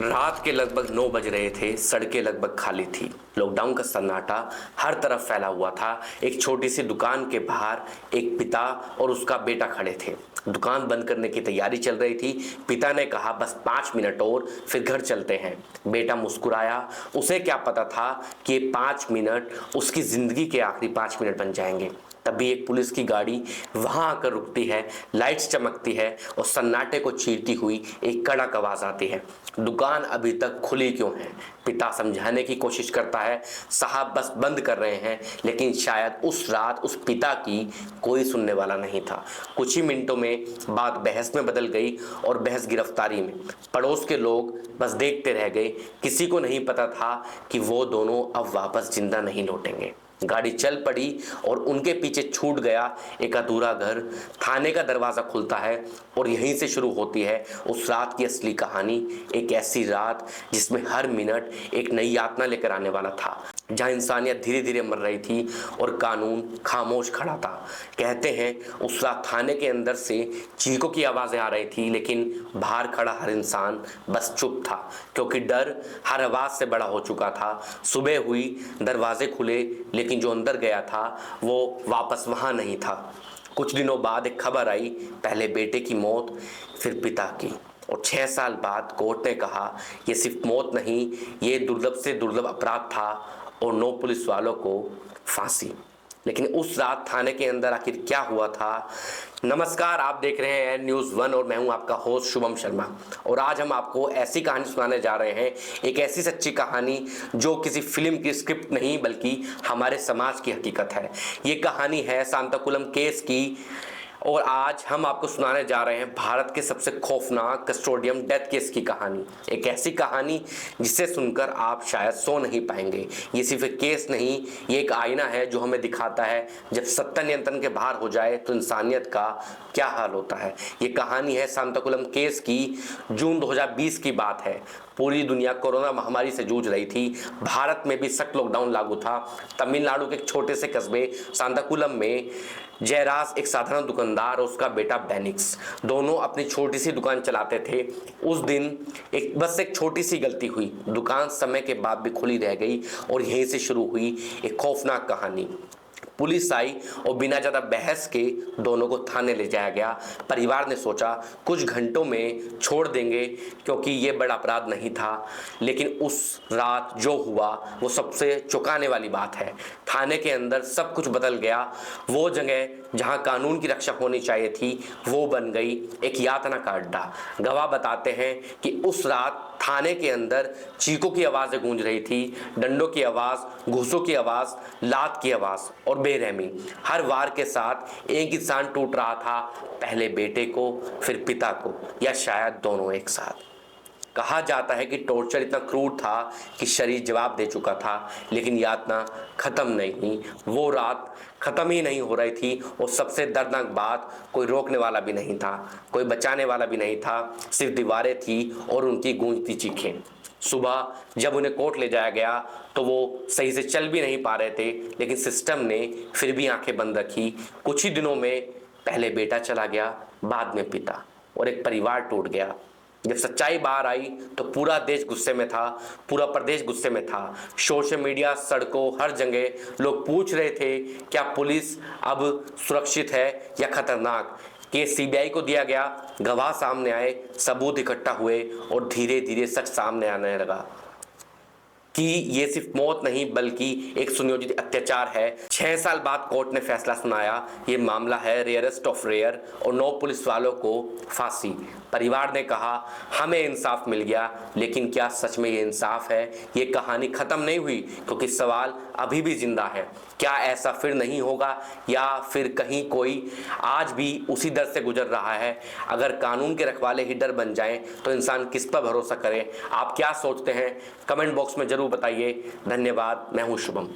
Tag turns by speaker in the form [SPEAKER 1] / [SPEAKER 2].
[SPEAKER 1] रात के लगभग 9 बज रहे थे। सड़कें लगभग खाली थी। लॉकडाउन का सन्नाटा हर तरफ फैला हुआ था। एक छोटी सी दुकान के बाहर एक पिता और उसका बेटा खड़े थे। दुकान बंद करने की तैयारी चल रही थी। पिता ने कहा, बस 5 मिनट और फिर घर चलते हैं। बेटा मुस्कुराया। उसे क्या पता था कि ये 5 मिनट उसकी जिंदगी के आखिरी 5 मिनट बन जाएंगे। तभी एक पुलिस की गाड़ी वहां आकर रुकती है। लाइट्स चमकती है और सन्नाटे को चीरती हुई एक कड़क आवाज आती है, दुकान अभी तक खुली क्यों है? पिता समझाने की कोशिश करता है, साहब बस बंद कर रहे हैं। लेकिन शायद उस रात उस पिता की कोई सुनने वाला नहीं था। कुछ ही मिनटों में बात बहस में बदल गई और बहस गिरफ्तारी में। पड़ोस के लोग बस देखते रह गए। किसी को नहीं पता था कि वो दोनों अब वापस जिंदा नहीं लौटेंगे। गाड़ी चल पड़ी और उनके पीछे छूट गया एक अधूरा घर। थाने का दरवाजा खुलता है और यहीं से शुरू होती है उस रात की असली कहानी। एक ऐसी रात जिसमें हर मिनट एक नई यातना लेकर आने वाला था, जहां इंसानियत धीरे धीरे मर रही थी और कानून खामोश खड़ा था। कहते हैं उस रात थाने के अंदर से चीखों की आवाजें आ रही थी, लेकिन बाहर खड़ा हर इंसान बस चुप था, क्योंकि डर हर आवाज से बड़ा हो चुका था। सुबह हुई, दरवाजे खुले, लेकिन जो अंदर गया था वो वापस वहां नहीं था। कुछ दिनों बाद एक खबर आई, पहले बेटे की मौत, फिर पिता की, और 6 साल बाद कोर्ट ने कहा ये सिर्फ मौत नहीं, ये दुर्लभ से दुर्लभ अपराध था और 9 पुलिस वालों को फांसी। लेकिन उस रात थाने के अंदर आखिर क्या हुआ था? नमस्कार, आप देख रहे हैं न्यूज़ 1 और मैं हूं आपका होस्ट शुभम शर्मा। और आज हम आपको ऐसी कहानी सुनाने जा रहे हैं, एक ऐसी सच्ची कहानी जो किसी फिल्म की स्क्रिप्ट नहीं बल्कि हमारे समाज की हकीकत है। ये कहानी है सांताकुलम केस की और आज हम आपको सुनाने जा रहे हैं भारत के सबसे खौफनाक कस्टोडियम डेथ केस की कहानी। एक ऐसी कहानी जिसे सुनकर आप शायद सो नहीं पाएंगे। ये सिर्फ एक केस नहीं, ये एक आईना है जो हमें दिखाता है जब सत्ता नियंत्रण के बाहर हो जाए तो इंसानियत का क्या हाल होता है। ये कहानी है सांताकुलम केस की। जून 2020 की बात है। पूरी दुनिया कोरोना महामारी से जूझ रही थी। भारत में भी सख्त लॉकडाउन लागू था। तमिलनाडु के एक छोटे से कस्बे सांताकुलम में जयराज, एक साधारण दुकानदार, और उसका बेटा बेनिक्स, दोनों अपनी छोटी सी दुकान चलाते थे। उस दिन एक छोटी सी गलती हुई। दुकान समय के बाद भी खुली रह गई और यहीं से शुरू हुई एक खौफनाक कहानी। पुलिस आई और बिना ज़्यादा बहस के दोनों को थाने ले जाया गया। परिवार ने सोचा कुछ घंटों में छोड़ देंगे क्योंकि ये बड़ा अपराध नहीं था, लेकिन उस रात जो हुआ वो सबसे चौंकाने वाली बात है। थाने के अंदर सब कुछ बदल गया। वो जगह जहां कानून की रक्षा होनी चाहिए थी वो बन गई एक यातना का अड्डा। गवाह बताते हैं कि उस रात थाने के अंदर चीखों की आवाज़ें गूंज रही थी, डंडों की आवाज़, घूसों की आवाज़, लात की आवाज़ और बेरहमी। हर वार के साथ एक इंसान टूट रहा था, पहले बेटे को, फिर पिता को, या शायद दोनों एक साथ। कहा जाता है कि टॉर्चर इतना क्रूर था कि शरीर जवाब दे चुका था, लेकिन यातना खत्म नहीं हुई। वो रात खत्म ही नहीं हो रही थी और सबसे दर्दनाक बात, कोई रोकने वाला भी नहीं था, कोई बचाने वाला भी नहीं था। सिर्फ दीवारें थी और उनकी गूंजती चीखें। सुबह जब उन्हें कोर्ट ले जाया गया तो वो सही से चल भी नहीं पा रहे थे, लेकिन सिस्टम ने फिर भी आंखें बंद रखी। कुछ ही दिनों में पहले बेटा चला गया, बाद में पिता, और एक परिवार टूट गया। जब सच्चाई बाहर आई तो पूरा देश गुस्से में था, पूरा प्रदेश गुस्से में था। सोशल मीडिया, सड़कों, हर जगह लोग पूछ रहे थे क्या पुलिस अब सुरक्षित है या खतरनाक। केस सीबीआई को दिया गया, गवाह सामने आए, सबूत इकट्ठा हुए और धीरे धीरे सच सामने आने लगा कि ये सिर्फ मौत नहीं बल्कि एक सुनियोजित अत्याचार है। 6 साल बाद कोर्ट ने फैसला सुनाया, ये मामला है रेयरेस्ट ऑफ रेयर और 9 पुलिस वालों को फांसी। परिवार ने कहा हमें इंसाफ मिल गया, लेकिन क्या सच में ये इंसाफ है? ये कहानी खत्म नहीं हुई, क्योंकि सवाल अभी भी जिंदा है। क्या ऐसा फिर नहीं होगा, या फिर कहीं कोई आज भी उसी दर से गुजर रहा है? अगर कानून के रखवाले ही डर बन जाएं तो इंसान किस पर भरोसा करे? आप क्या सोचते हैं? कमेंट बॉक्स में जरूर बताइए। धन्यवाद। मैं हूं शुभम।